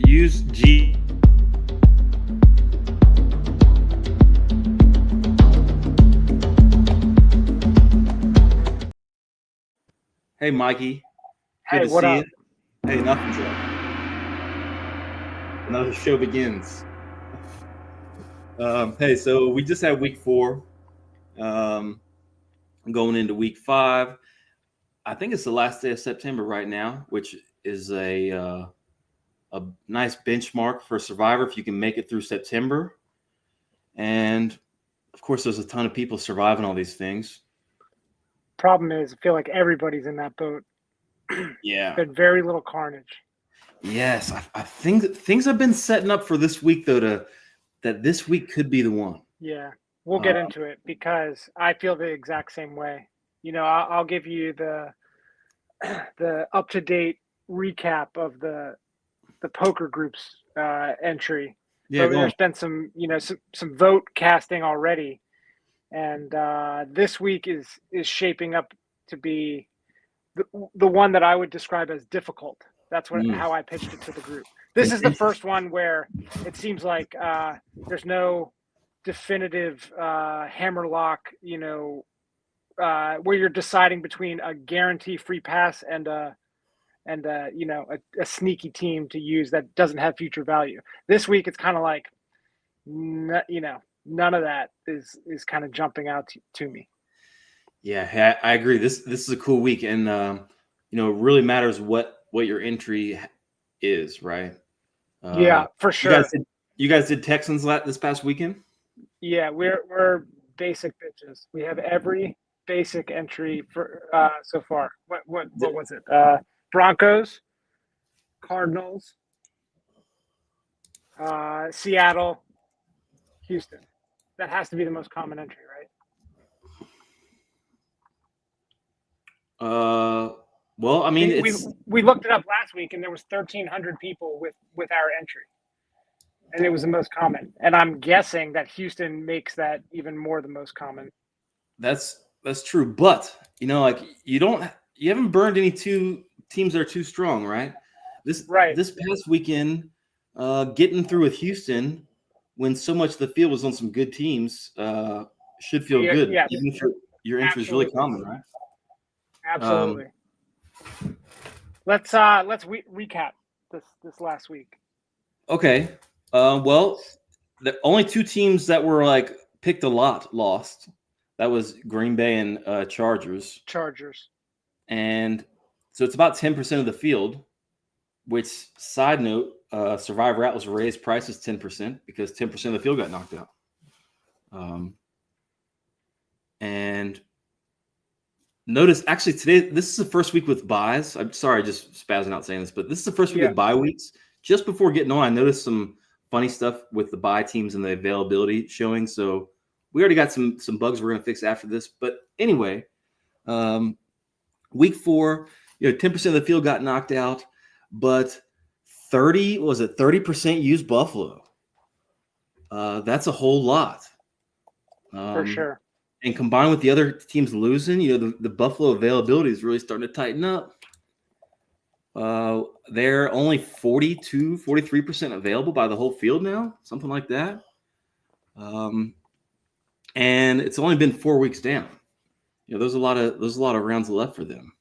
use G. Hey, Mikey. Good Hey, to what see up? you. Hey, nothing's up. Another show begins. Hey, so we just had week 4. Um, going into week 5. I think it's the last day of September right now, which is a nice benchmark for Survivor if you can make it through September. And of course, there's a ton of people surviving all these things. Problem is, I feel like everybody's in that boat. Yeah. Been very little carnage. Yes, I think that things have been setting up for this week, though, that this week could be the one. Yeah, we'll Uh, get into it because I feel the exact same way. I'll give you the up to date recap of the poker group's entry, yeah, but go on. there's been some vote casting already, and this week is shaping up to be the one that I would describe as difficult. That's Mm. how I pitched it to the group. This is the Contentious. first one where it seems like there's no definitive hammerlock, where you're deciding between a guarantee free pass and a sneaky team to use that doesn't have future value. This week it's kind of like none of that is kind of jumping out to me. Yeah, I agree. This is a cool week, and it really matters what your entry is, right? Yeah, for You guys sure. did Texans this past weekend. Yeah, we're basic bitches. We have every basic entry for so far. What was it? Broncos, Cardinals, Seattle, Houston. That has to be the most common entry, right? Well, I mean, We looked it up last week, and there was 1,300 people with our entry, and it was the most common. And I'm guessing that Houston makes that even more the most common. that's true, but like you haven't burned any two teams that are too strong, right? Right. This past weekend, getting through with Houston when so much of the field was on some good teams should feel Yeah, good, yes, even if your entry is really absolutely, common, right? Um, absolutely. Let's recap this last week. okay, well, the only two teams that were like picked a lot lost. That was Green Bay and Chargers. Chargers. And so it's about 10% of the field, which, side note, Survivor Atlas raised prices 10% because 10% of the field got knocked out. And notice, actually, today, this is the first week with buys. I'm sorry, just spazzing out saying this, but this is the first week with bye weeks. Just before getting on, I noticed some funny stuff with the buy teams and the availability showing. So we already got some bugs we're going to fix after this. But anyway, week 4, 10% of the field got knocked out, but 30% used Buffalo. That's a whole lot. For sure. And combined with the other teams losing, the Buffalo availability is really starting to tighten up. They're only 43% available by the whole field now, something like that. And it's only been 4 weeks down. There's a lot of rounds left for them.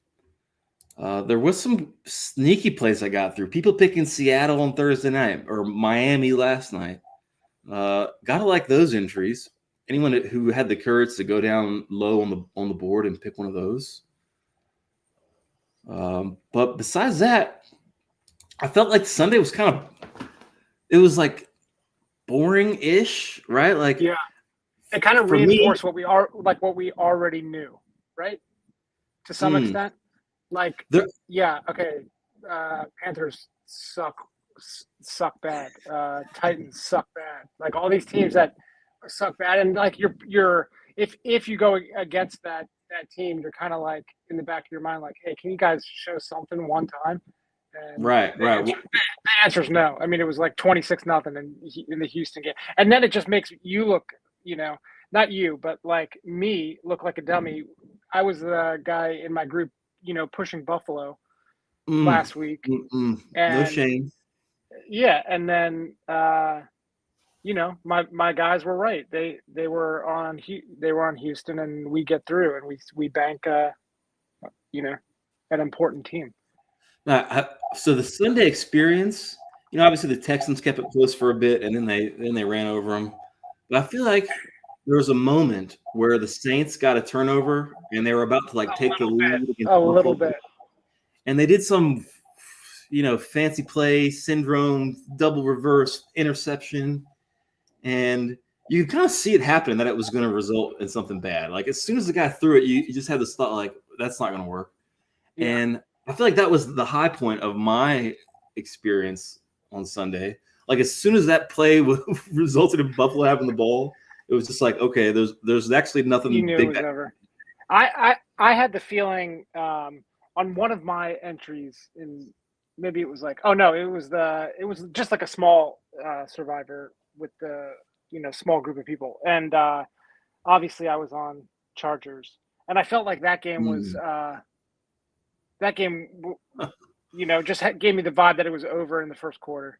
There was some sneaky plays I got through. People picking Seattle on Thursday night or Miami last night. Gotta like those entries. Anyone who had the courage to go down low on the board and pick one of those. But besides that, I felt like Sunday was it was like boring-ish, right? Like, Yeah, it kind of for me, reinforced what we already knew, right? To some extent, like yeah, okay. Panthers suck bad. Titans suck bad. Like all these teams that suck bad, and like you're if you go against that team, you're kind of like in the back of your mind, like, hey, can you guys show something one time? And right. the answer is no. I mean, it was like 26-0 in the Houston game, and then it just makes you look, not you, but like me look like a dummy. I was the guy in my group, pushing Buffalo last week, No and shame. Yeah, and then my guys were right. They were on Houston, and we get through, and we bank an important team. So the Sunday experience, obviously the Texans kept it close for a bit, and then they ran over them. But I feel like there was a moment where the Saints got a turnover, and they were about to take the lead against A little bit. and they did some, fancy play syndrome, double reverse interception, and you could kind of see it happening that it was going to result in something bad. Like as soon as the guy threw it, you just had this thought like that's not going to work. Yeah. And I feel like that was the high point of my experience on Sunday. Like as soon as that play resulted in Buffalo having the ball, it was just like, okay, there's actually nothing. You knew it was over. I had the feeling on one of my entries in maybe it was like, oh no, it was just like a small Survivor with the small group of people, and obviously I was on Chargers, and I felt like that game was just gave me the vibe that it was over in the first quarter.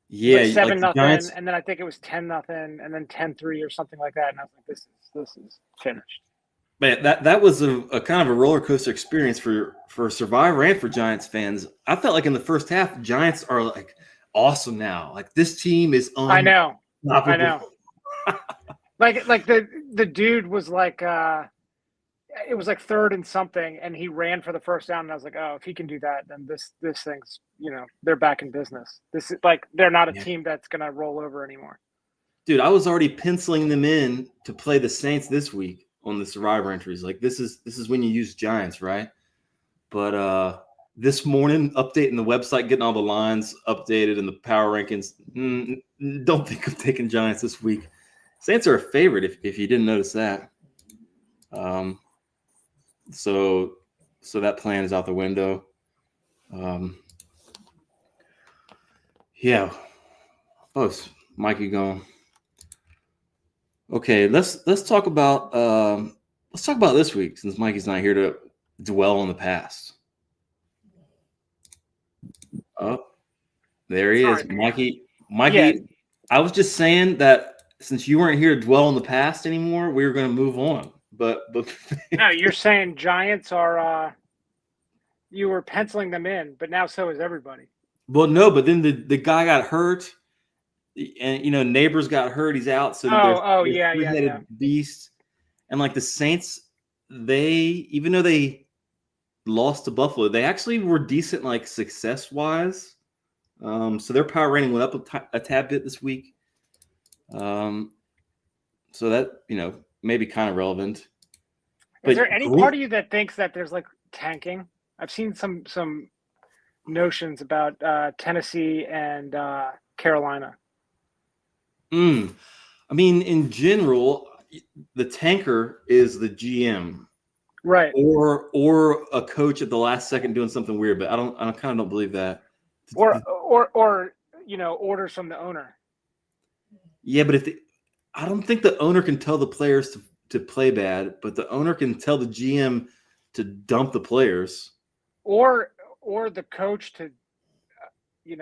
Yeah, like 7-0, and then I think it was 10-0, and then 10-3 or something like that, and I was like, this is finished. Man, that was a kind of a roller coaster experience for Survivor and for Giants fans. I felt like in the first half, Giants are like awesome now. Like this team is I know. like the dude was like it was like 3rd and something, and he ran for the first down, and I was like, oh, if he can do that, then this thing's they're back in business. This is like they're not a team that's gonna roll over anymore. Dude, I was already penciling them in to play the Saints this week on the Survivor entries. Like this is when you use Giants, right? But this morning, updating the website, getting all the lines updated and the power rankings. Don't think of taking Giants this week. Saints are a favorite if you didn't notice that. So that plan is out the window. Yeah. Oh, it's Mikey going. Okay, let's talk about this week since Mikey's not here to dwell on the past. Oh, there he is, Mikey. Yeah. I was just saying that since you weren't here to dwell on the past anymore, we were going to move on. But no, you're saying Giants are you were penciling them in, but now so is everybody. Well, no, but then the guy got hurt, and Neighbors got hurt. He's out. So yeah. Beast, and like the Saints, even though they lost to Buffalo, they actually were decent, like success wise. So their power rating went up a tad bit this week. So that may be kind of relevant. Is there any part of you that thinks that there's like tanking? I've seen some notions about Tennessee and Carolina. I mean, in general, the tanker is the GM, right? Or a coach at the last second doing something weird. But I kind of don't believe that. Or orders from the owner. Yeah, but I don't think the owner can tell the players to play bad, but the owner can tell the GM to dump the players. Or the coach to, you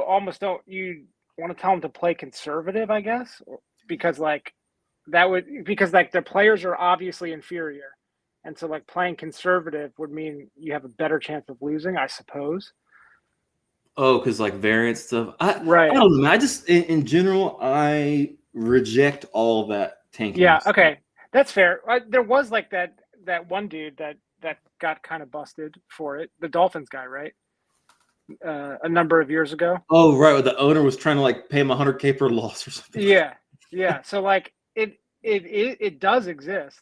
almost don't, you want to tell them to play conservative, I guess, because their players are obviously inferior. And so like playing conservative would mean you have a better chance of losing, I suppose. Oh, because like variant stuff. Right. I don't know. I just, in general, I reject all that tanking. Yeah. Okay. That's fair. There was like that one dude that got kind of busted for it. The Dolphins guy, right? A number of years ago. Oh, right. The owner was trying to like pay him $100K per loss or something. Yeah. Yeah. So like it does exist.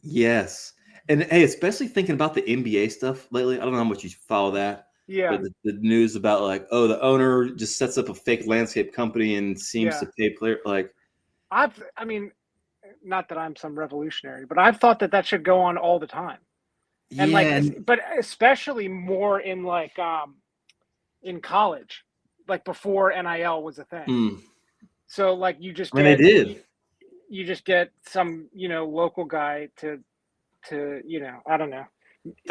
Yes. And hey, especially thinking about the NBA stuff lately. I don't know how much you follow that. Yeah. But the news about like, oh, the owner just sets up a fake landscape company and seems to pay player like. I mean, not that I'm some revolutionary, but I've thought that should go on all the time. And but especially more in like in college, like before NIL was a thing. So like you just you just get some local guy to I don't know,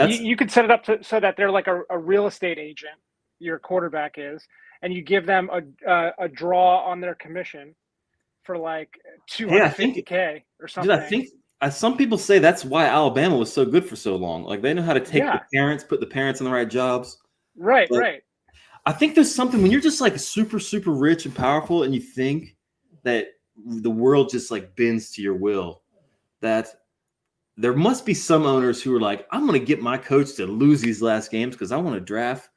You could set it up so that they're like a real estate agent. Your quarterback is, and you give them a draw on their commission for like $250K or something. Dude, I think some people say that's why Alabama was so good for so long. Like they know how to take the parents, put the parents in the right jobs. Right, but right. I think there's something when you're just like super, super rich and powerful, and you think that the world just like bends to your will, that there must be some owners who are like, I'm going to get my coach to lose these last games because I want to draft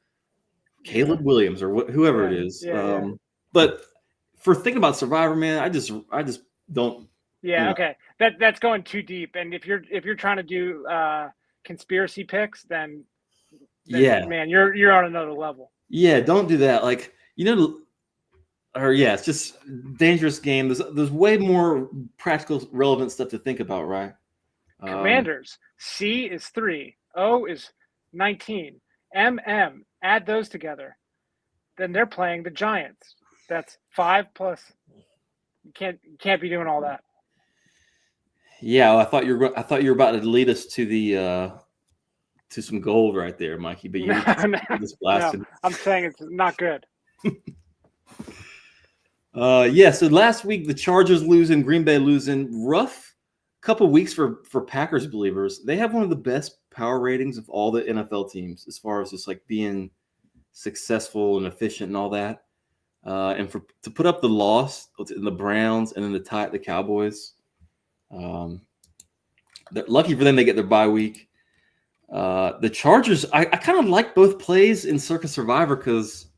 Caleb Williams or whoever it is. But for thinking about Survivor, man, I just don't. Yeah. Okay. That's going too deep. And if you're trying to do conspiracy picks, then man, you're on another level. Yeah. Don't do that. Like, it's just dangerous game. There's way more practical, relevant stuff to think about, right? Commanders. C is 3. O is 19. MM. Add those together. Then they're playing the Giants. That's 5 plus. You can't be doing all that. Yeah, I thought you were about to lead us to the to some gold right there, Mikey. But you just blasted. No, I'm saying it's not good. So last week the Chargers losing, Green Bay losing. Rough couple weeks for Packers believers. They have one of the best power ratings of all the NFL teams as far as just like being successful and efficient and all that. And to put up the loss in the Browns and then the Cowboys. Lucky for them, they get their bye week. The Chargers, I kind of like both plays in Circa Survivor because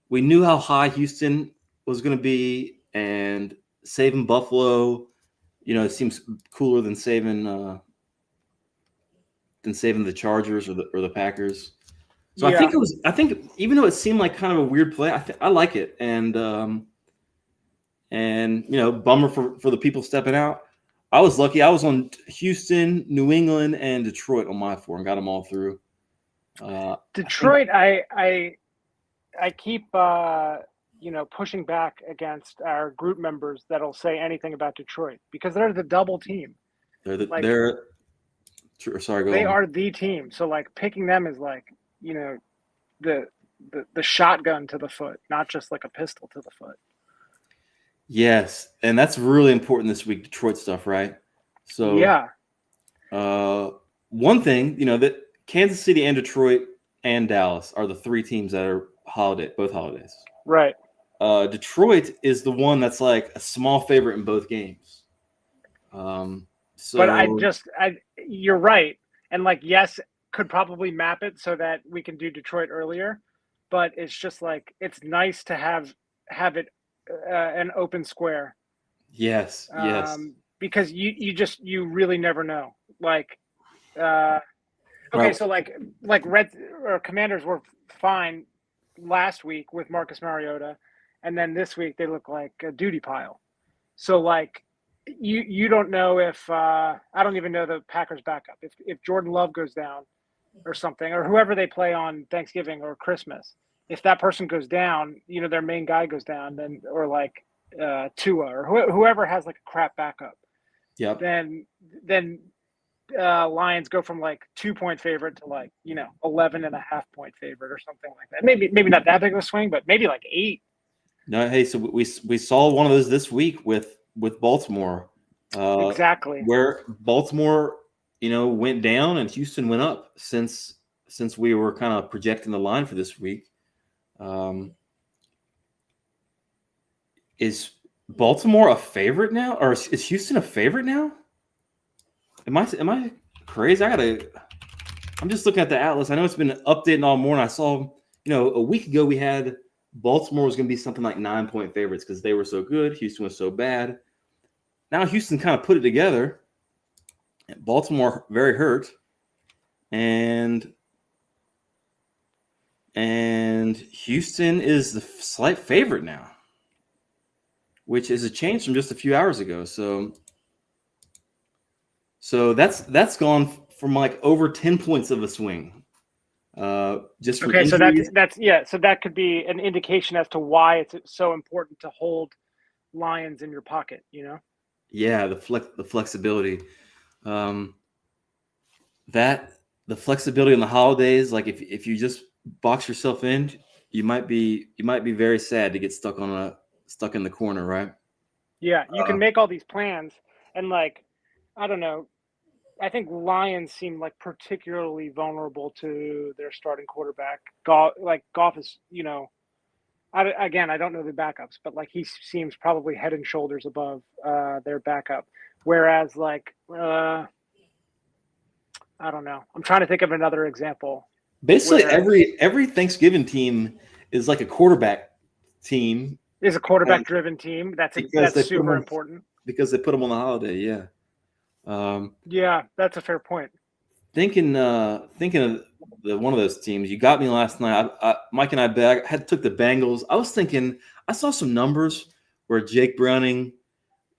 we knew how high Houston was going to be, and saving Buffalo, it seems cooler than saving the Chargers or the Packers. So I think even though it seemed like kind of a weird play, I like it, and bummer for the people stepping out. I was lucky. I was on Houston, New England, and Detroit on my 4 and got them all through. Detroit, I keep pushing back against our group members that'll say anything about Detroit because they're the double team. Sorry, go they on. are the team. So like picking them is like the shotgun to the foot, not just like a pistol to the foot. Yes, and that's really important this week, Detroit stuff, right? So one thing, that Kansas City and Detroit and Dallas are the 3 teams that are both holidays. Right. Detroit is the one that's like a small favorite in both games. But you're right. And like, yes, could probably map it so that we can do Detroit earlier, but it's just like, it's nice to have it an open square. Yes. Because you really never know. Like, okay, so like Red or Commanders were fine last week with Marcus Mariota, and then this week they look like a duty pile. So like, you don't know if I don't even know the Packers backup. If Jordan Love goes down or something, or whoever they play on Thanksgiving or Christmas, if that person goes down, their main guy goes down, then or like Tua or whoever has like a crap backup. Yep. Then Lions go from like 2-point favorite to like 11.5-point favorite or something like that. Maybe not that big of a swing, but maybe like 8. No, hey, so we saw one of those this week with Baltimore. Exactly. Where Baltimore, went down and Houston went up since we were kind of projecting the line for this week. Is Baltimore a favorite now, or is Houston a favorite now? Am I crazy? I'm just looking at the Atlas. I know it's been updating all morning. I saw, a week ago we had Baltimore was going to be something like 9-point favorites because they were so good. Houston was so bad. Now Houston kind of put it together. Baltimore very hurt, and Houston is the slight favorite now, which is a change from just a few hours ago. So that's gone from like over 10 points of a swing. Just okay. So so that could be an indication as to why it's so important to hold Lions in your pocket. Yeah, the flexibility. That the flexibility on the holidays, like if you just box yourself in, you might be very sad to get stuck in the corner, right? Yeah, you can make all these plans, and like, I don't know. I think Lions seem like particularly vulnerable to their starting quarterback. Goff is, I don't know the backups, but like he seems probably head and shoulders above their backup. Whereas like, I don't know. I'm trying to think of another example. Basically, every Thanksgiving team is like a quarterback team. Is a quarterback-driven team. That's super important because they put them on the holiday. Yeah. Yeah, that's a fair point. Thinking of one of those teams, you got me last night. Mike and I took the Bengals. I was thinking, I saw some numbers where Jake Browning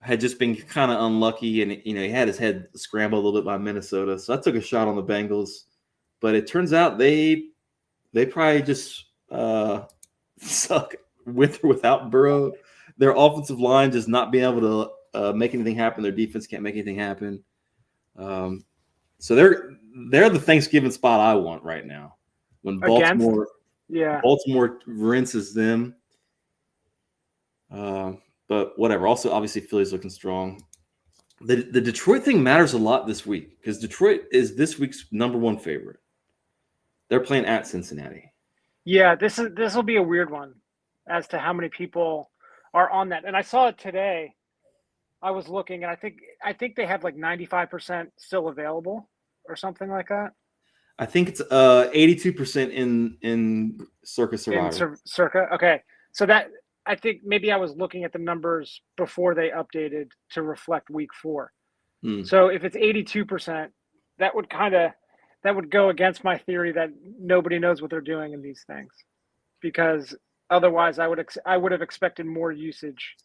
had just been kind of unlucky, and he had his head scrambled a little bit by Minnesota. So I took a shot on the Bengals, but it turns out they probably just suck with or without Burrow. Their offensive line just not being able to make anything happen. Their defense can't make anything happen. So they're the Thanksgiving spot I want right now. When Baltimore rinses them. But whatever. Also, obviously, Philly's looking strong. The Detroit thing matters a lot this week because Detroit is this week's #1 favorite. They're playing at Cincinnati. Yeah, this will be a weird one as to how many people are on that. And I saw it today. I was looking, and I think they have like 95% still available or something like that. I think it's 82% in Circa Survivor. Circa, okay. So that I think maybe I was looking at the numbers before they updated to reflect week 4. So if it's 82%, that would go against my theory that nobody knows what they're doing in these things, because otherwise I would have expected more usage.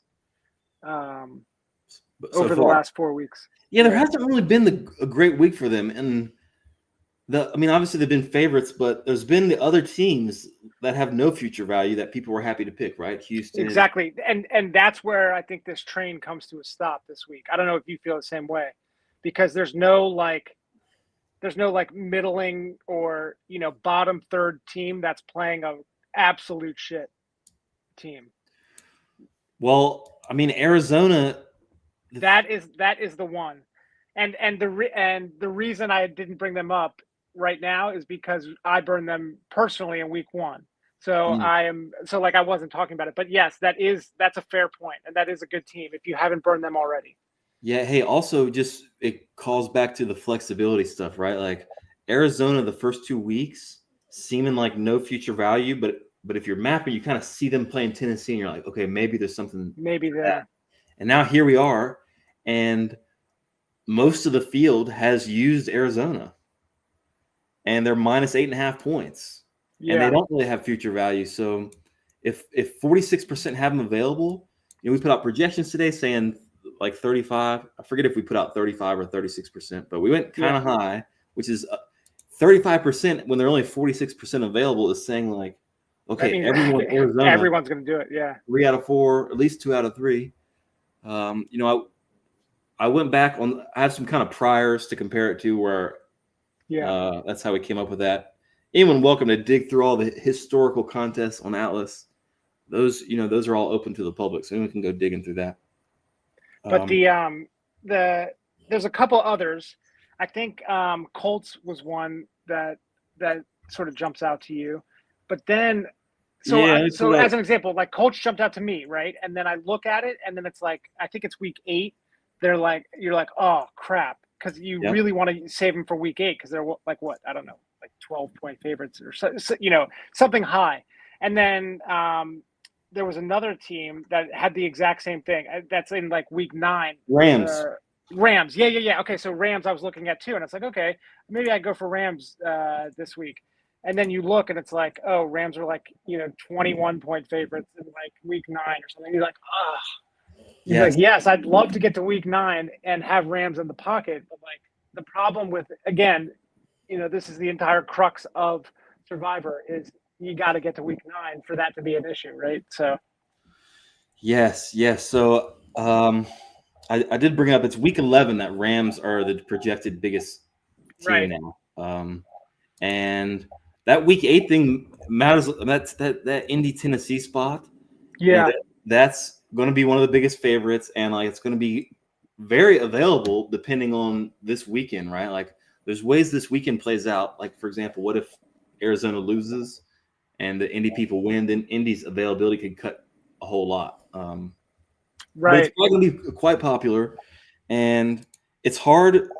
Over the last 4 weeks. Yeah, there hasn't really been a great week for them. And obviously they've been favorites, but there's been the other teams that have no future value that people were happy to pick, right? Houston. Exactly. And that's where I think this train comes to a stop this week. I don't know if you feel the same way, because there's no middling or, bottom third team that's playing a absolute shit team. Well, Arizona, that is the one, and the reason I didn't bring them up right now is because I burned them personally in week 1. So I wasn't talking about it, but yes, that's a fair point, and that is a good team if you haven't burned them already. Yeah. Hey, also just it calls back to the flexibility stuff, right? Like Arizona, the first 2 weeks seeming like no future value, but if you're mapping, you kind of see them playing Tennessee, and you're like, okay, maybe there's something. Maybe there. And now here we are. And most of the field has used Arizona, and they're minus 8.5 points. Yeah. And they don't really have future value. So if 46% have them available, we put out projections today saying like 35. I forget if we put out 35 or 36%, but we went kind of high, which is 35% when they're only 46% available is saying like, okay, everyone's going to do it. Yeah. 3 out of 4, at least 2 out of 3. I went back I have some kind of priors to compare it to where that's how we came up with that. Anyone welcome to dig through all the historical contests on Atlas. Those are all open to the public, so anyone can go digging through that. But there's a couple others. I think Colts was one that sort of jumps out to you. But then so as an example, like Colts jumped out to me, right? And then I look at it, and then it's like, I think it's week 8. You're like, oh crap, because you really want to save them for week 8 because they're like what, I don't know, like 12-point favorites or so, something high. And then there was another team that had the exact same thing. That's in like week 9. Rams. Yeah. Okay, so Rams I was looking at too, and it's like, okay, maybe I go for Rams this week. And then you look, and it's like, oh, Rams are like 21-point favorites in like week 9 or something. You're like, ah. Yes, I'd love to get to week 9 and have Rams in the pocket, but like the problem with, again, this is the entire crux of Survivor is you got to get to week 9 for that to be an issue, right? So yes. So I did bring up, it's week 11 that Rams are the projected biggest team now. And that week 8 thing matters. That's that Indy Tennessee spot. Yeah. That's going to be one of the biggest favorites, and like it's going to be very available depending on this weekend, right? Like there's ways this weekend plays out. Like for example, what if Arizona loses and the Indy people win? Then Indy's availability could cut a whole lot. Right. But it's probably going to be quite popular, and it's hard.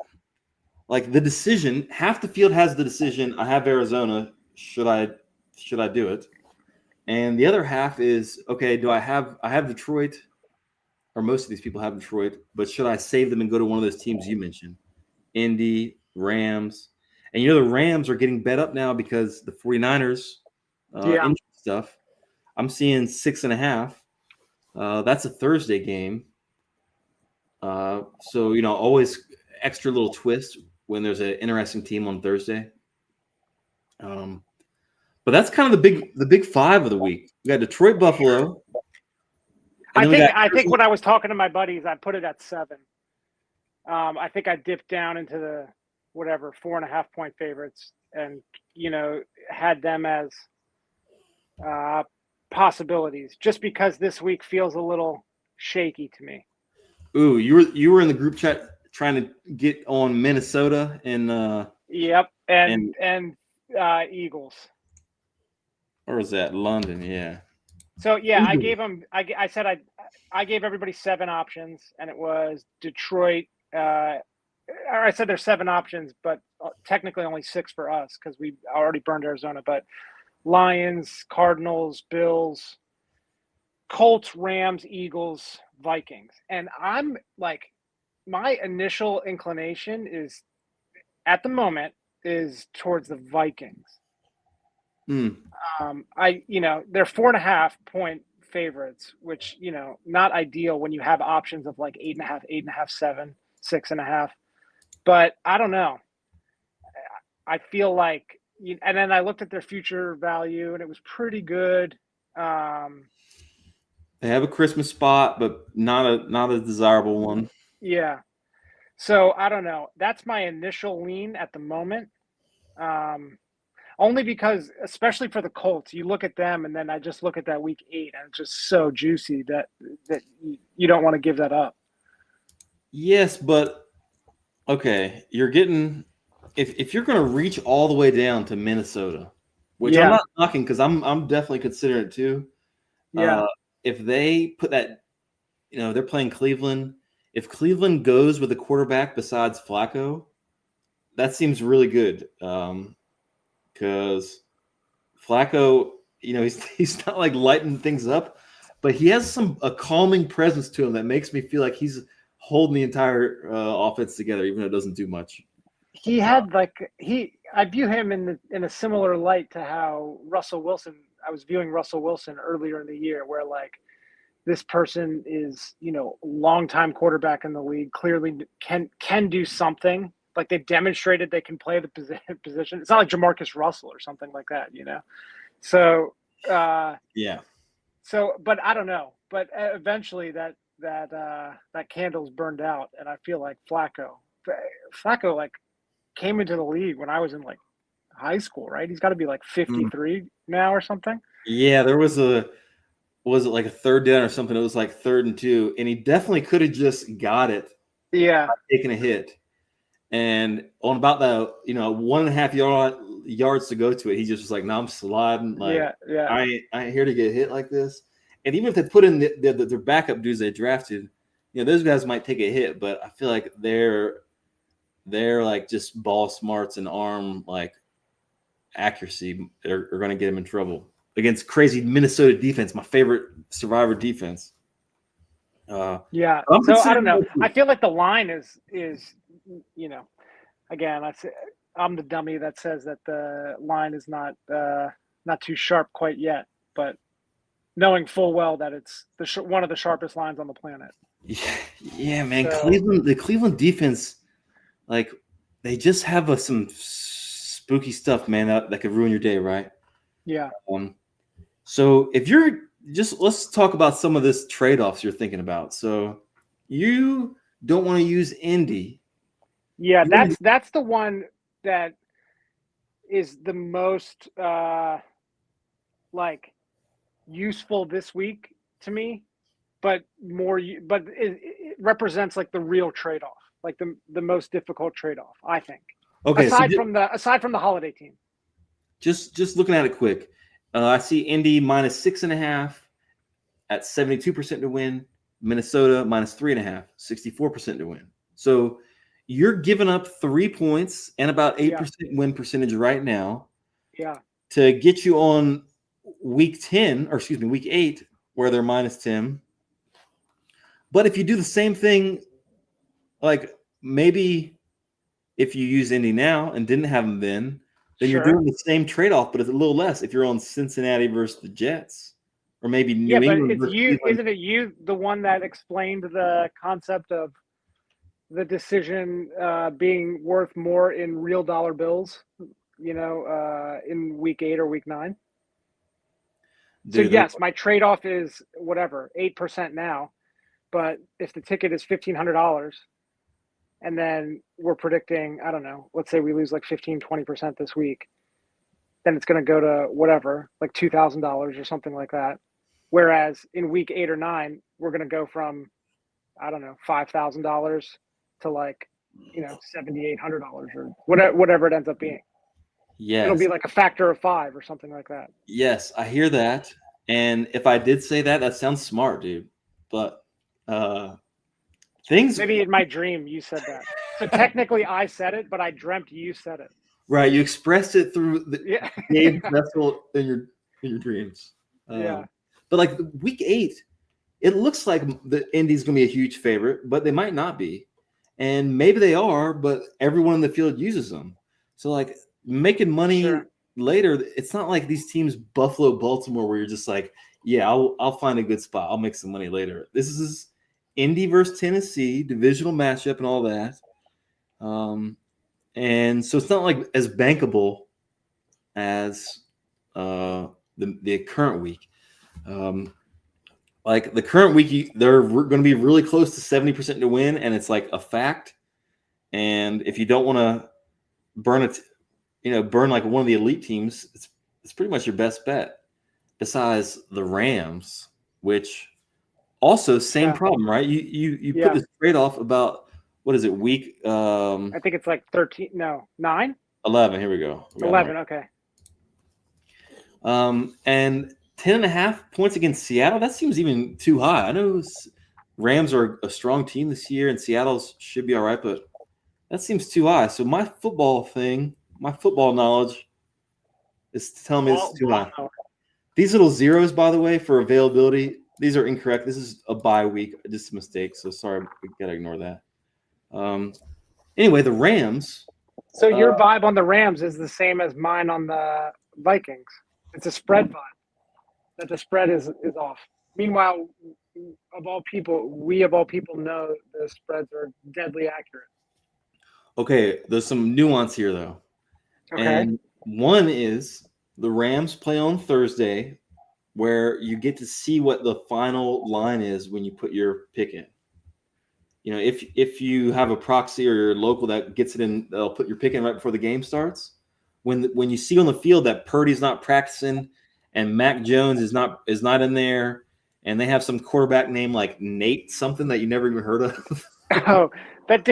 Like the decision, half the field has the decision. I have Arizona. Should I do it? And the other half is, okay, I have Detroit, or most of these people have Detroit, but should I save them and go to one of those teams you mentioned? Indy, Rams. And the Rams are getting bet up now because the 49ers injury stuff. I'm seeing 6.5. That's a Thursday game. So, always extra little twist when there's an interesting team on Thursday. But that's kind of the big 5 of the week. We got Detroit, Buffalo. I think when I was talking to my buddies, I put it at 7. I think I dipped down into the 4.5 point favorites, and had them as possibilities, just because this week feels a little shaky to me. Ooh, you were in the group chat trying to get on Minnesota and yep, and Eagles. Or was that London? Yeah. So yeah, I gave them. I said I gave everybody 7 options, and it was Detroit. Or I said there's 7 options, but technically only 6 for us because we already burned Arizona. But Lions, Cardinals, Bills, Colts, Rams, Eagles, Vikings, and I'm like, my initial inclination is, at the moment, is towards the Vikings. They're 4.5 point favorites, which not ideal when you have options of like 8.5, 7, 6.5. But I don't know. I feel like, and then I looked at their future value, and it was pretty good. They have a Christmas spot, but not a desirable one. Yeah. So I don't know. That's my initial lean at the moment. Only because, especially for the Colts, you look at them, and then I just look at that week 8, and it's just so juicy that you don't want to give that up. Yes, but okay, you're getting, if you're going to reach all the way down to Minnesota, which I'm not knocking because I'm definitely considering it too. Yeah. If they put that, they're playing Cleveland. If Cleveland goes with a quarterback besides Flacco, that seems really good. Because Flacco, he's not like lighting things up, but he has a calming presence to him that makes me feel like he's holding the entire offense together, even though it doesn't do much. He had I view him in a similar light to how Russell Wilson. I was viewing Russell Wilson earlier in the year, where like this person is longtime quarterback in the league, clearly can do something. Like they've demonstrated they can play the position. It's not like Jamarcus Russell or something like that, So yeah. So, but I don't know. But eventually that candle's burned out, and I feel like Flacco like came into the league when I was in like high school, right? He's got to be like 53 now or something. Yeah, there was it like a 3rd down or something? It was like 3rd and 2, and he definitely could have just got it. Yeah, taking a hit. And on about the 1.5 yards to go to it, he just was like, "No, I'm sliding. Like, yeah. I ain't here to get hit like this." And even if they put in their backup dudes they drafted, those guys might take a hit, but I feel like they're like just ball smarts and arm like accuracy are going to get him in trouble against crazy Minnesota defense, my favorite Survivor defense. Yeah. So I don't know. I feel like the line is again, I'm the dummy that says that the line is not too sharp quite yet, but knowing full well that it's one of the sharpest lines on the planet. Yeah, man. So, the Cleveland defense, like they just have some spooky stuff, man, that could ruin your day, right? Yeah. So if you're let's talk about some of this trade-offs you're thinking about. So you don't want to use Indy. Yeah, that's the one that is the most like useful this week to me, but it represents like the real trade-off, like the most difficult trade-off, I think. Okay, aside from the holiday team. Just looking at it quick, I see Indy -6.5 at 72% to win. Minnesota -3.5, 64% to win. So you're giving up 3 points and about 8% win percentage right now. Yeah. To get you on week 8, where they're -10. But if you do the same thing, like maybe if you use Indy now and didn't have them then you're doing the same trade-off, but it's a little less if you're on Cincinnati versus the Jets. Or maybe New England. But it's you, isn't it you, the one that explained the concept of the decision being worth more in real dollar bills, in week 8 or week 9? Dude, so yes, my trade-off is whatever, 8% now, but if the ticket is $1,500 and then we're predicting, I don't know, let's say we lose like 15-20% this week, then it's going to go to whatever, like $2,000 or something like that. Whereas in week 8 or 9, we're going to go from, I don't know, $5,000 to like, $7,800 or whatever it ends up being. Yes. It'll be like a factor of 5 or something like that. Yes, I hear that. And if I did say that, that sounds smart, dude. But things. Maybe in my dream you said that. So technically I said it, but I dreamt you said it. Right. You expressed it through the Gabe vessel in your dreams. But like week 8, it looks like the Indy's going to be a huge favorite, but they might not be. And maybe they are, but everyone in the field uses them. So like making money later, it's not like these teams, Buffalo, Baltimore, where you're just like, yeah, I'll find a good spot. I'll make some money later. This is Indy versus Tennessee, divisional matchup and all that. And so it's not like as bankable as the current week. Like the current week, they're going to be really close to 70% to win, and it's like a fact. And if you don't want to burn it, burn like one of the elite teams, it's pretty much your best bet. Besides the Rams, which also same problem, right? You put this trade-off about, what is it, week? I think it's like 13. No, 9. 11. Here we go. 11. Okay. And 10.5 points against Seattle. That seems even too high. I know Rams are a strong team this year, and Seattle should be all right, but that seems too high. So my football knowledge is telling me it's too high. These little zeros, by the way, for availability, these are incorrect. This is a bye week, just a mistake. So sorry, we gotta ignore that. Anyway, the Rams. So your vibe on the Rams is the same as mine on the Vikings. It's a spread vibe. That the spread is off. Meanwhile, we of all people know the spreads are deadly accurate. Okay, there's some nuance here though. Okay. And one is the Rams play on Thursday, where you get to see what the final line is when you put your pick in. If you have a proxy or your local that gets it in, they'll put your pick in right before the game starts. When you see on the field that Purdy's not practicing and Mac Jones is not in there, and they have some quarterback named like Nate something that you never even heard of. Oh, that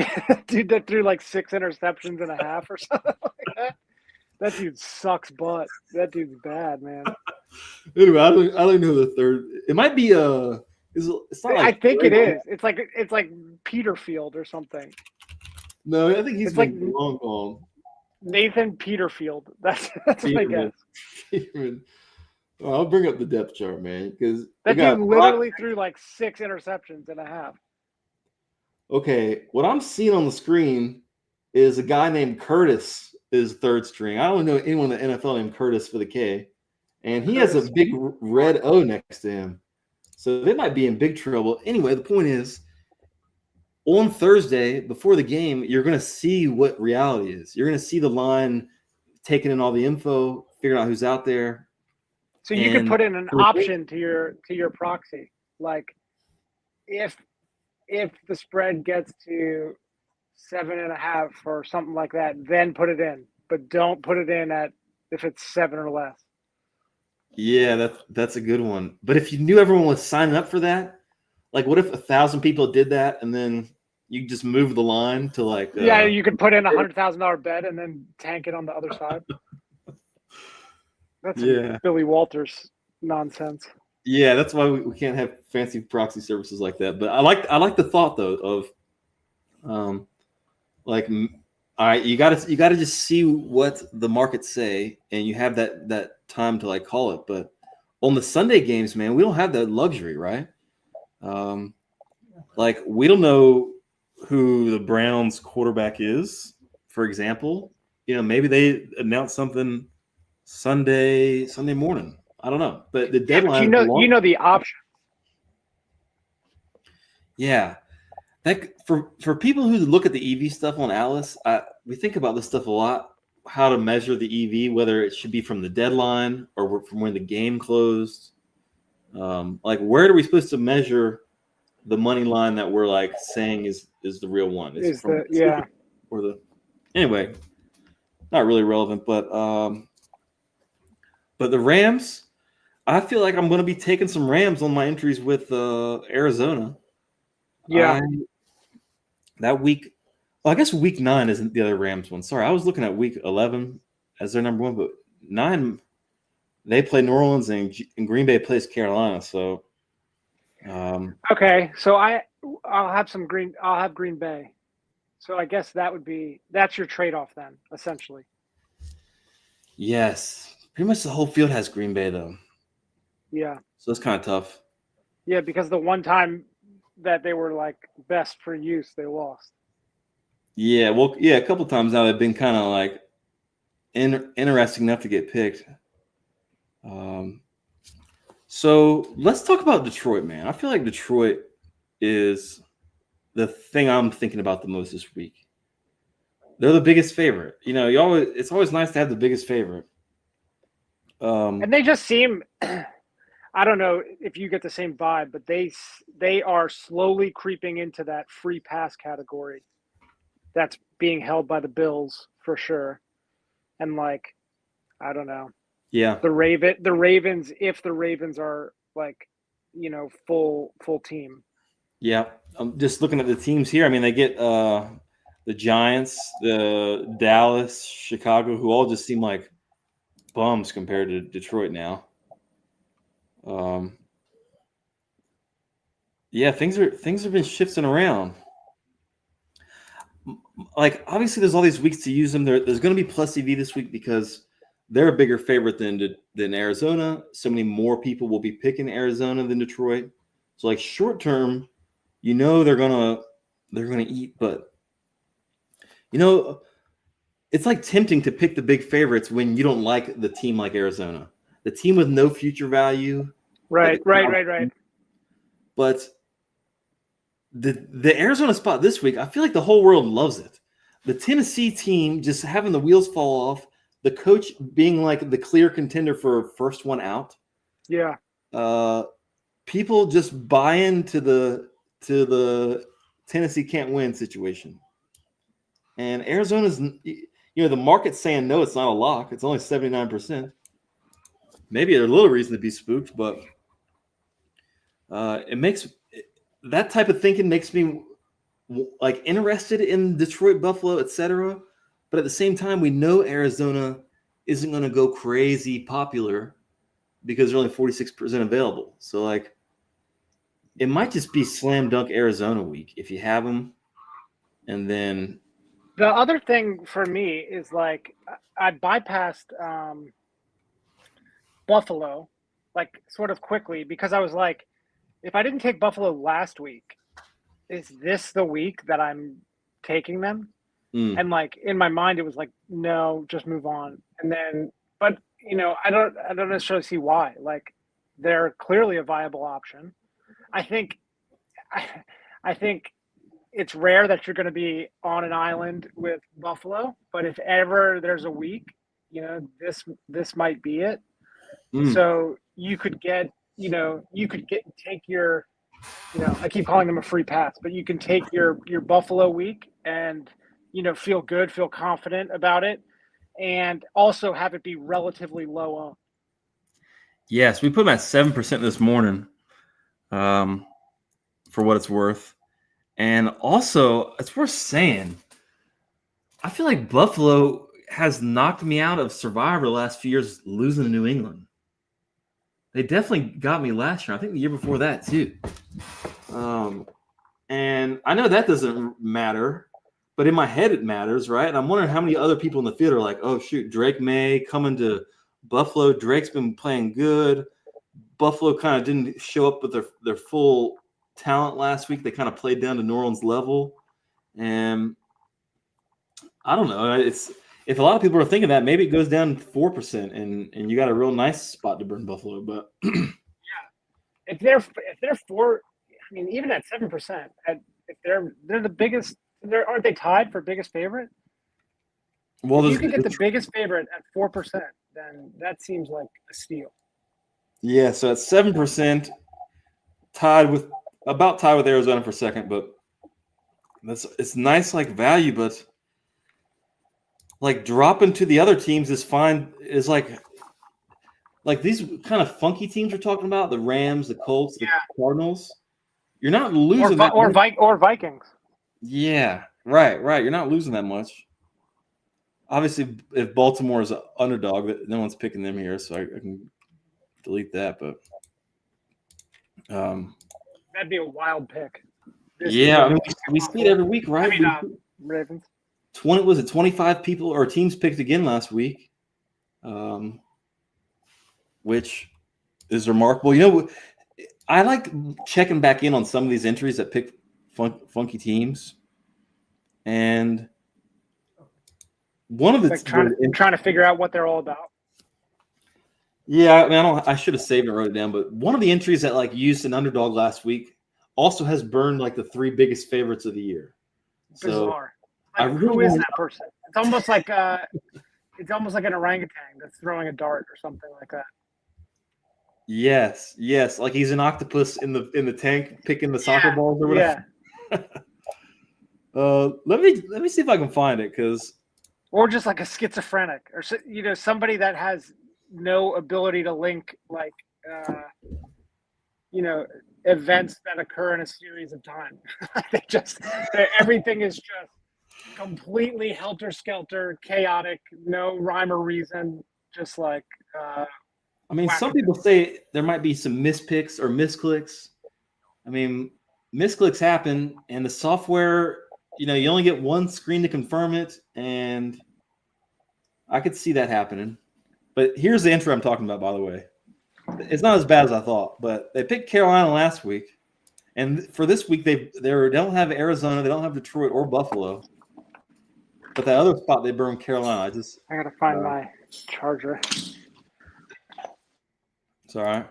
dude that threw like 6 interceptions and a half or something like that. That dude sucks butt. That dude's bad, man. Anyway, I don't know the third. It might be it's not like I think it is. It's like Peterfield or something. No, I think he's like long. Nathan Peterfield. That's what I guess. Well, I'll bring up the depth chart, man, because that dude literally threw like 6 interceptions and a half. Okay, what I'm seeing on the screen is a guy named Curtis is third string. I don't know anyone in the NFL named Curtis for the K, and he has a big red O next to him. So they might be in big trouble. Anyway, the point is, on Thursday, before the game, you're going to see what reality is. You're going to see the line, taking in all the info, figuring out who's out there. So you could put in an option to your proxy. Like, if the spread gets to 7.5 or something like that, then put it in. but don't put it in at if it's 7 or less. Yeah, that's a good one. But if you knew everyone was signing up for that, like what if 1,000 people did that and then you just move the line to like you could put in $100,000 bet and then tank it on the other side. That's Billy Walters nonsense. Yeah, that's why we can't have fancy proxy services like that. But I like the thought though of like all right, you gotta just see what the markets say, and you have that time to like call it. But on the Sunday games, man, we don't have that luxury, right? Like we don't know who the Browns quarterback is, for example. You know, maybe they announce something Sunday morning. I don't know, but the deadline. You know the option. Yeah. That for people who look at the EV stuff on Alice, we think about this stuff a lot. How to measure the EV, whether it should be from the deadline or from when the game closed. Like, where are we supposed to measure the money line that we're like saying is the real one? Anyway, not really relevant, but the Rams. I feel like I'm going to be taking some Rams on my entries with Arizona. Yeah. That week, well, I guess week 9 isn't the other Rams one. Sorry, I was looking at week 11 as their number 1, but 9 they play New Orleans and Green Bay plays Carolina. So, okay, so I'll have Green Bay. So I guess that's your trade-off then, essentially. Yes, pretty much the whole field has Green Bay though. Yeah. So it's kind of tough. Yeah, because the one time that they were like best for use, they lost. Yeah, well, yeah, a couple times now they've been kind of like interesting enough to get picked. So let's talk about Detroit, man. I feel like Detroit is the thing I'm thinking about the most this week. They're the biggest favorite. You know, it's always nice to have the biggest favorite. And they just seem. I don't know if you get the same vibe, but they are slowly creeping into that free pass category that's being held by the Bills for sure. And like, I don't know. Yeah. The Ravens, if the Ravens are like, you know, full team. Yeah. I'm just looking at the teams here. I mean, they get the Giants, the Dallas, Chicago, who all just seem like bums compared to Detroit now. Yeah, things have been shifting around. Like obviously, there's all these weeks to use them. There's going to be plus EV this week because they're a bigger favorite than Arizona. So many more people will be picking Arizona than Detroit. So like short term, you know they're gonna eat, but you know it's like tempting to pick the big favorites when you don't like the team like Arizona, the team with no future value. Right. But the Arizona spot this week, I feel like the whole world loves it. The Tennessee team just having the wheels fall off, the coach being like the clear contender for first one out. Yeah. People just buy into the Tennessee can't win situation. And Arizona's, you know, the market's saying no, it's not a lock. It's only 79%. Maybe a little reason to be spooked, but it makes that type of thinking makes me like interested in Detroit, Buffalo, etc. But at the same time, we know Arizona isn't going to go crazy popular because they're only 46% available. So like, it might just be slam dunk Arizona week if you have them, and then the other thing for me is like I bypassed Buffalo like sort of quickly because I was like, if I didn't take Buffalo last week, is this the week that I'm taking them? And like in my mind, it was like, no, just move on. And then, but you know, I don't necessarily see why. Like, they're clearly a viable option. I think it's rare that you're going to be on an island with Buffalo, but if ever there's a week, you know, this might be it. So you could take your, you know, I keep calling them a free pass, but you can take your Buffalo week and, you know, feel good, feel confident about it. and also have it be relatively low owned. Yes, we put them at 7% this morning, for what it's worth. And also, it's worth saying, I feel like Buffalo has knocked me out of Survivor the last few years losing to New England. They definitely got me last year. I think the year before that, too. And I know that doesn't matter, but in my head it matters, right? And I'm wondering how many other people in the field are like, oh, shoot, Drake May coming to Buffalo. Drake's been playing good. Buffalo kind of didn't show up with their full talent last week. They kind of played down to New Orleans level. And I don't know. If a lot of people are thinking that, maybe it goes down 4% and you got a real nice spot to burn Buffalo. But yeah, if they're 4, I mean, even at 7%, if they're the biggest, aren't they tied for biggest favorite? Well, if you can get the biggest favorite at 4%, then that seems like a steal. Yeah, so at 7%, tied with Arizona for second, but it's nice like value, but like dropping to the other teams is fine. Is like these kind of funky teams we're talking about, the Rams, the Colts, the Cardinals. You're not losing or Vikings. Yeah, right. You're not losing that much. Obviously, if Baltimore is an underdog, no one's picking them here, so I can delete that. But that'd be a wild pick. I mean, we see it every week, right? I mean, Ravens. 25 people or teams picked again last week, which is remarkable. You know, I like checking back in on some of these entries that pick funky teams, and one of the trying to figure out what they're all about. Yeah, I mean, I should have saved it and wrote it down, but one of the entries that like used an underdog last week also has burned like the 3 biggest favorites of the year. Bizarre. So who is that person? It's almost like an orangutan that's throwing a dart or something like that. Yes, like he's an octopus in the tank picking the soccer balls or whatever. Yeah. Let me see if I can find it, or just like a schizophrenic or somebody that has no ability to link like events that occur in a series of time. Everything is just completely helter-skelter, chaotic, no rhyme or reason, just like I mean, some people say there might be some mispicks or misclicks. I mean, misclicks happen, and the software, you only get one screen to confirm it, and I could see that happening. But here's the entry I'm talking about, by the way. It's not as bad as I thought, but they picked Carolina last week, and for this week they don't have Arizona, they don't have Detroit or Buffalo, but that other spot they burned Carolina. I gotta find my charger. It's all right.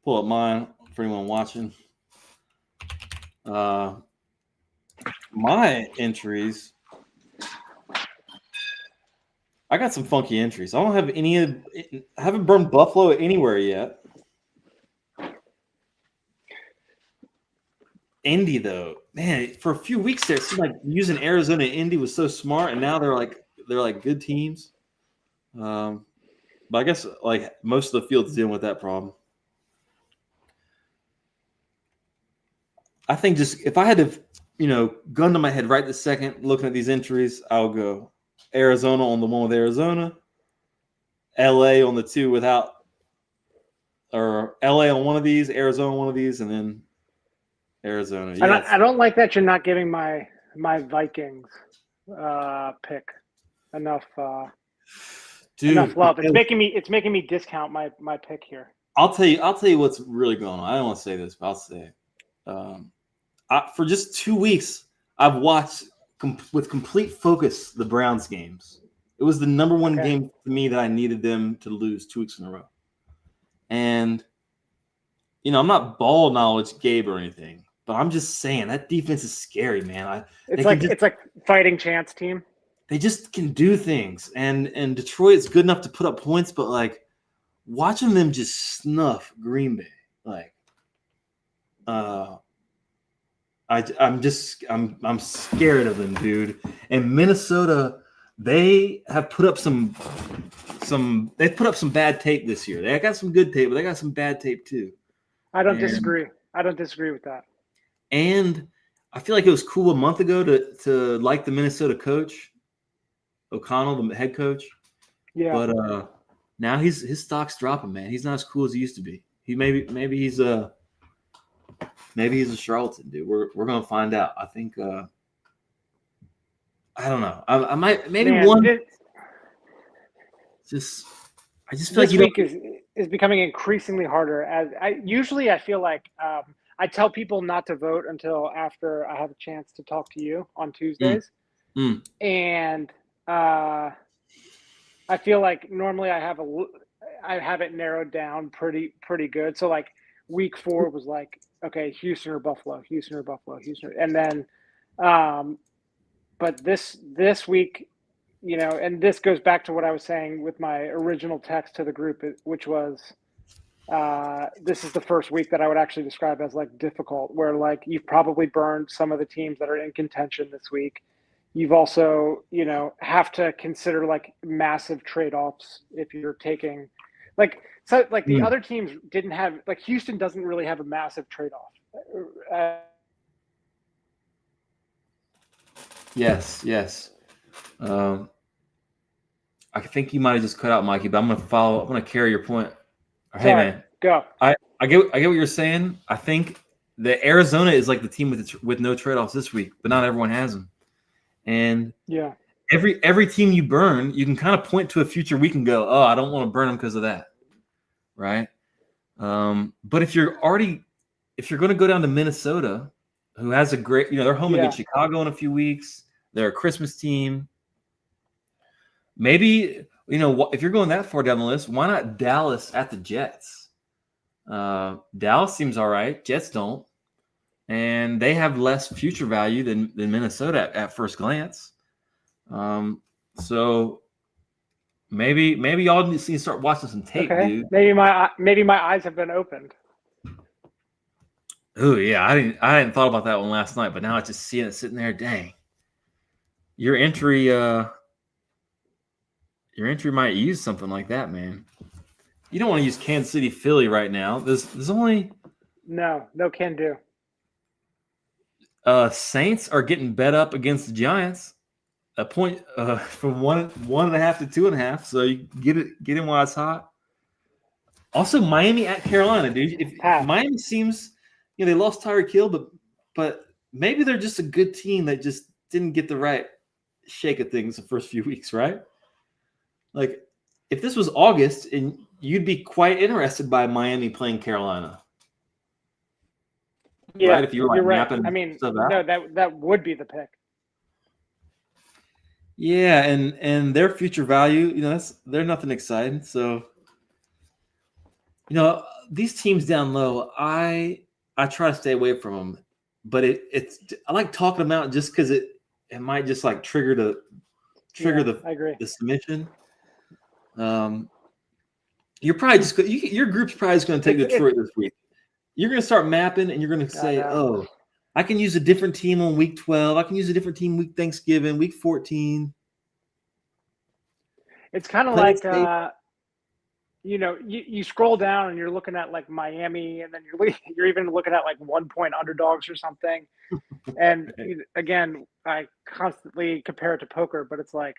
Pull up mine for anyone watching. My entries. I got some funky entries. I don't have I haven't burned Buffalo anywhere yet. Indy, though, man, for a few weeks there, it seemed like using Arizona and Indy was so smart, and now they're like good teams. But I guess like most of the field's dealing with that problem. I think just if I had to, gun to my head right this second, looking at these entries, I'll go Arizona on the one with Arizona, LA on the two without, or LA on one of these, Arizona on one of these, and then Arizona. Yeah, I don't like that you're not giving my Vikings pick enough enough love. It's making me discount my pick here. I'll tell you what's really going on. I don't want to say this, but I'll say it. For just 2 weeks, I've watched with complete focus the Browns games. It was the number one game to me that I needed them to lose 2 weeks in a row. And I'm not ball knowledge Gabe or anything, but I'm just saying that defense is scary, man. It's like fighting chance team. They just can do things, and Detroit is good enough to put up points, but like watching them just snuff Green Bay, like I'm scared of them, dude. And Minnesota, they have put up some bad tape this year. They got some good tape, but they got some bad tape too. I don't disagree. I don't disagree with that. And I feel like it was cool a month ago to like the Minnesota coach, O'Connell, the head coach. Yeah. But now his stock's dropping, man. He's not as cool as he used to be. Maybe he's a charlatan, dude. We're gonna find out. I think I don't know. I might maybe man, one. I just feel this like week is becoming increasingly harder. As I feel like I tell people not to vote until after I have a chance to talk to you on Tuesdays, and I feel like normally I have it narrowed down pretty good. So like week 4 was like, okay, Houston or Buffalo, and then but this week, you know, and this goes back to what I was saying with my original text to the group, which was this is the first week that I would actually describe as like difficult, where like you've probably burned some of the teams that are in contention this week. You've also, you know, have to consider like massive trade-offs if you're taking like the other teams didn't have, like Houston doesn't really have a massive trade-off. Yes. I think you might have just cut out, Mikey, but I'm gonna carry your point. Hey, sorry, man, go. I get what you're saying. I think the Arizona is like the team with no trade-offs this week, but not everyone has them. And yeah, every team you burn, you can kind of point to a future week and go, oh, I don't want to burn them because of that, right? But if you're going to go down to Minnesota, who has a great, you know, they're home against Chicago in a few weeks. They're a Christmas team. Maybe, you know, if you're going that far down the list, why not Dallas at the Jets? Dallas seems all right. Jets don't. And they have less future value than Minnesota at first glance. So maybe y'all need to start watching some tape, dude. Maybe my eyes have been opened. Oh yeah, I hadn't thought about that one last night, but now I just seeing it sitting there. Dang, your entry might use something like that, man. You don't want to use Kansas City, Philly right now. There's only no can do. Saints are getting bet up against the Giants. A point from 1.5 to 2.5. So you get in while it's hot. Also, Miami at Carolina, dude. If Miami seems, you know, they lost Tyreek Hill, but maybe they're just a good team that just didn't get the right shake of things the first few weeks, right? Like, if this was August, and you'd be quite interested by Miami playing Carolina. Yeah, right? If you were right. I mean, no, that would be the pick. Yeah, and their future value, you know, they're nothing exciting. So, you know, these teams down low, I try to stay away from them, but I like talking them out just because it might just like trigger the submission. You're probably just your group's probably just going to take Detroit this week. You're going to start mapping, and you're going to say, "Oh, I can use a different team on week 12. I can use a different team week Thanksgiving, week 14." It's kind of like, you know, you scroll down and you're looking at like Miami, and then you're even looking at like 1-point underdogs or something. And again, I constantly compare it to poker, but it's like,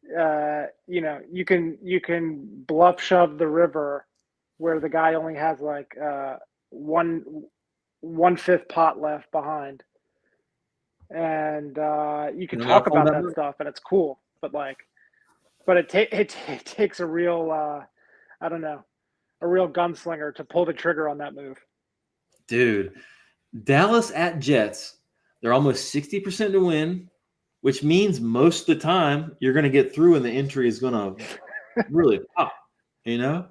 you know, you can bluff shove the river where the guy only has like 1/5 pot left behind, and you can talk about that stuff, and it's cool, but it takes a real I don't know, a real gunslinger to pull the trigger on that move. Dude, Dallas at Jets, they're almost 60% to win, which means most of the time you're going to get through and the entry is going to really pop, you know?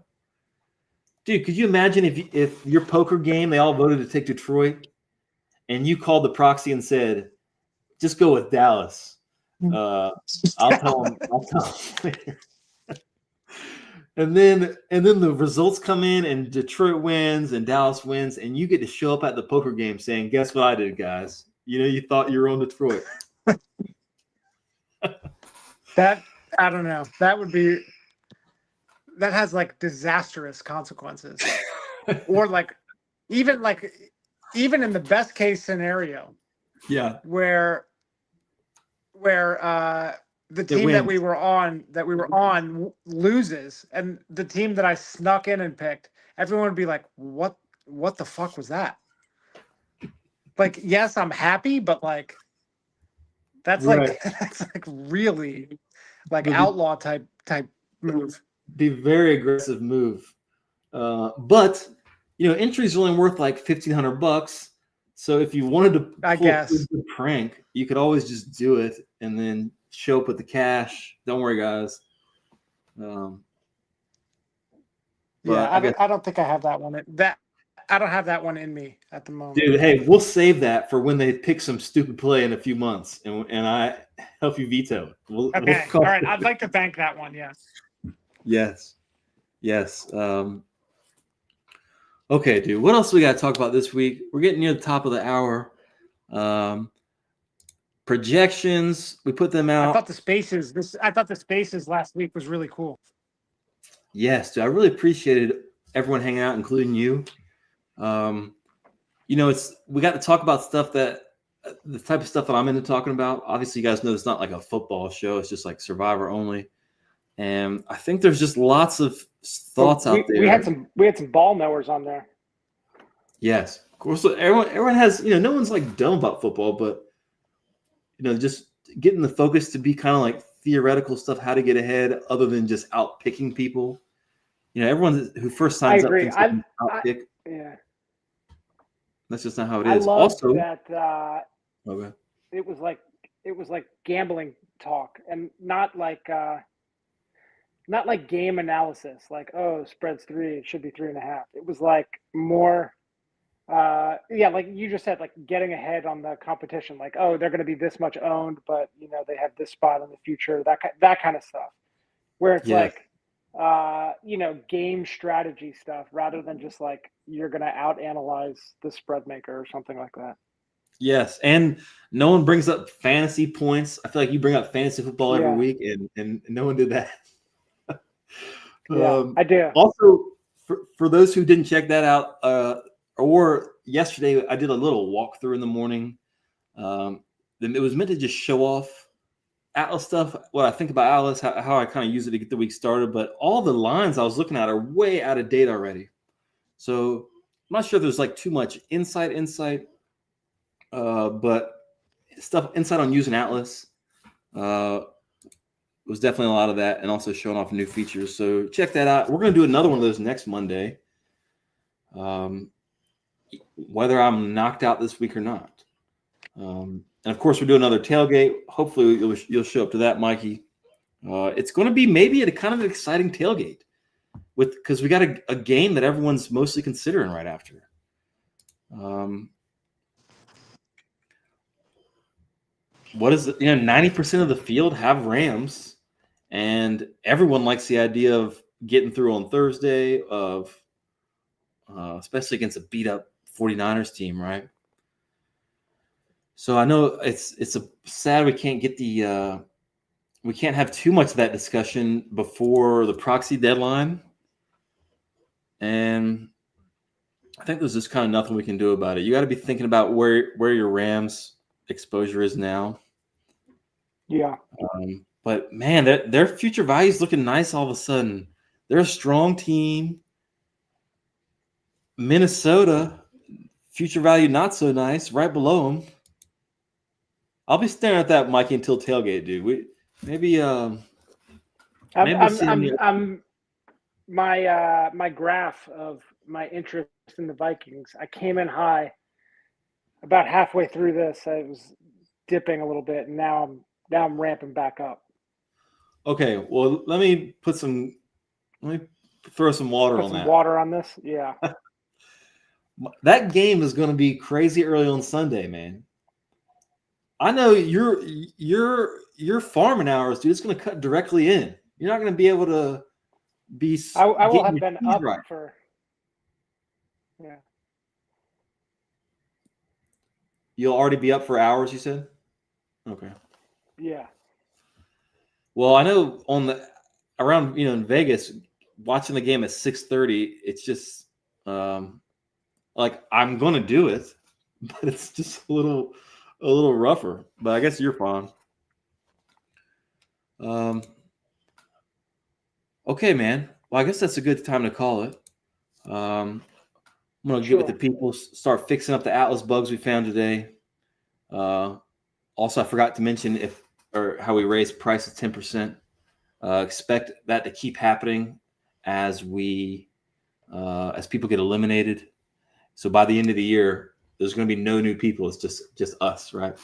Dude, could you imagine if your poker game, they all voted to take Detroit, and you called the proxy and said, just go with Dallas. I'll tell them later. And then the results come in, and Detroit wins and Dallas wins, and you get to show up at the poker game saying, guess what I did, guys? You know, you thought you were on Detroit. That I don't know. That has like disastrous consequences, or like even in the best case scenario, Yeah. where the team that we were on loses, and the team that I snuck in and picked, everyone would be like, what the fuck was that? Like, yes, I'm happy, but like that's right. that's like really like outlaw type move. Be very aggressive move. But entries are only worth like $1,500. So if you wanted to pull a good prank, you could always just do it and then show up with the cash. Don't worry, guys. I don't think I have that one. I don't have that one in me at the moment. Dude, hey, we'll save that for when they pick some stupid play in a few months, and I help you veto it. Okay. All right. I'd like to bank that one. Yes. Yes. Okay, dude. What else we got to talk about this week? We're getting near the top of the hour. Projections. We put them out. I thought the spaces last week was really cool. Yes, dude. I really appreciated everyone hanging out, including you. We got to talk about stuff the type of stuff that I'm into talking about. Obviously, you guys know it's not like a football show. It's just like Survivor only. And I think there's just lots of thoughts out there. We had some ball knowers on there. Yes, of course. So everyone has, no one's like dumb about football, but just getting the focus to be kind of like theoretical stuff, how to get ahead, other than just out picking people. Everyone who first signs up thinks they can outpick. Yeah, that's just not how it is. I love that. Okay. It was like gambling talk, and not like game analysis. Like, oh, spread's 3, it should be 3.5. It was like more. Like you just said, like getting ahead on the competition, like, oh, they're going to be this much owned, but they have this spot in the future, that kind of stuff, where it's like, game strategy stuff rather than just like you're going to out analyze the spread maker or something like that. Yes, and no one brings up fantasy points. I feel like you bring up fantasy football every week, and no one did that. I do. Also, for those who didn't check that out, or yesterday, I did a little walkthrough in the morning. It was meant to just show off Atlas stuff, what I think about Atlas, how I kind of use it to get the week started. But all the lines I was looking at are way out of date already. So I'm not sure there's like too much insight. But insight on using Atlas was definitely a lot of that, and also showing off new features. So check that out. We're going to do another one of those next Monday. Whether I'm knocked out this week or not. And of course, we're doing another tailgate. Hopefully, you'll show up to that, Mikey. It's going to be maybe a kind of an exciting tailgate because we got a game that everyone's mostly considering right after. What is it? 90% of the field have Rams, and everyone likes the idea of getting through on Thursday, of especially against a beat up 49ers team, right? So I know it's a sad we can't get we can't have too much of that discussion before the proxy deadline, and I think there's just kind of nothing we can do about it. You got to be thinking about where your Rams exposure is now. Yeah. But man, their future value is looking nice all of a sudden. They're a strong team. Minnesota, future value not so nice, right below them. I'll be staring at that, Mikey, until tailgate, dude. My graph of my interest in the Vikings, I came in high. About halfway through this, I was dipping a little bit, and now I'm ramping back up. Okay, well, let me throw some water on that. Some water on this, yeah. That game is going to be crazy early on Sunday, man. I know your farming hours, dude. It's going to cut directly in. You're not going to be able to be. I will have been up for. Yeah. You'll already be up for hours, you said? Okay. Yeah. Well, I know around in Vegas, watching the game at 6:30, it's just like I'm gonna do it, but it's just a little rougher. But I guess you're fine. Okay, man. Well, I guess that's a good time to call it. I'm gonna get with the people, start fixing up the Atlas bugs we found today. Also, I forgot to mention how we raised prices 10%. Expect that to keep happening as people get eliminated. So by the end of the year, there's going to be no new people. It's just us, right?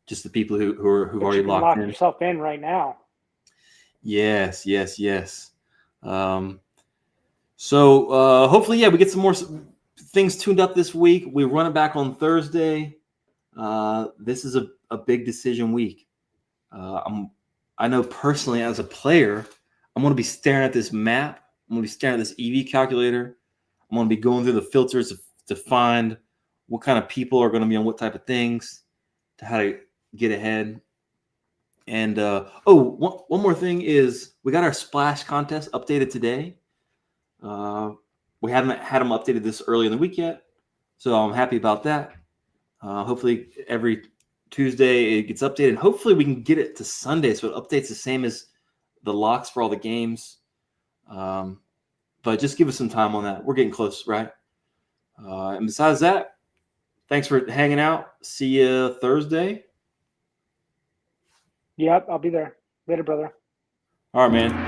Just the people who've already locked in. Yourself in right now. Yes. So hopefully, we get some more things tuned up this week. We run it back on Thursday. This is a big decision week. I know personally as a player, I'm going to be staring at this map. I'm going to be staring at this EV calculator. I'm going to be going through the filters to find what kind of people are going to be on what type of things, to how to get ahead. And one more thing is we got our splash contest updated today. We haven't had them updated this early in the week yet, so I'm happy about that. Hopefully every Tuesday it gets updated. Hopefully we can get it to Sunday so it updates the same as the locks for all the games. But just give us some time on that. We're getting close, right? And besides that, thanks for hanging out. See you Thursday. Yep, I'll be there. Later, brother. All right, man.